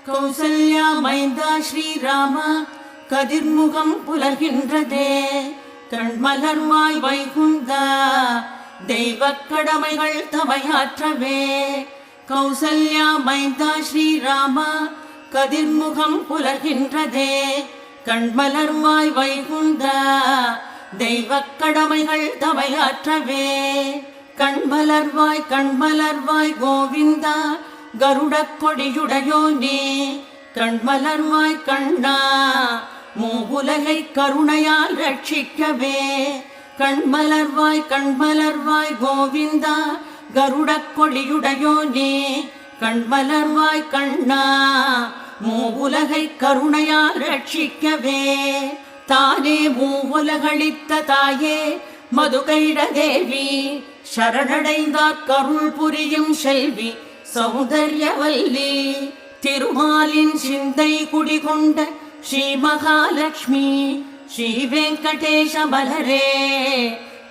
கௌசல்யா மைந்தா ஸ்ரீராம கதிர்முகம் புலர்கின்றதே கண்மலர்வாய் வைகுந்தா தெய்வக் கடமைகள் தமையாற்றவே. கௌசல்யா மைந்தா ஸ்ரீராம கதிர்முகம் புலர்கின்றதே கண்மலர்வாய் வைகுந்தா தெய்வக் கடமைகள் தமையாற்றவே. கண்மலர்வாய் கோவிந்தா கருடக் கொடியுடையோனே கண்மலர்வாய் கண்ணா மூவுலகை கருணையால் ரட்சிக்கவே. கண்மலர்வாய் கோவிந்தா கருடக் கொடியுடையோனே கண்மலர்வாய் கண்ணா மூவுலகை கருணையால் ரட்சிக்கவே. தானே மூவுலகளித்த தாயே மதுகைட தேவி சரணடைந்தார் கருள் புரியும் செல்வி சௌந்தர்யவல்லி. திருமாலின் சிந்தை குடிகொண்ட ஸ்ரீ மகாலட்சுமி ஸ்ரீ வெங்கடேஷ மலரே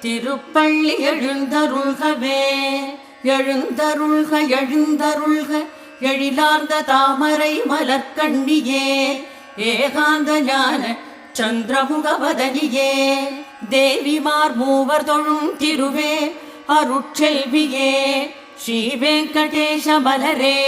திருப்பள்ளி எழுந்தருள்கவே. எழுந்தருள்க எழிலார்ந்த தாமரை மலர்கண்ணியே ஏகாந்த ஞான சந்திரமுகவதனியே தேவிமார் மூவர் தொழும் திருவே அருட்செல்வியே ஸ்ரீ வெங்கடேஷ மலரே.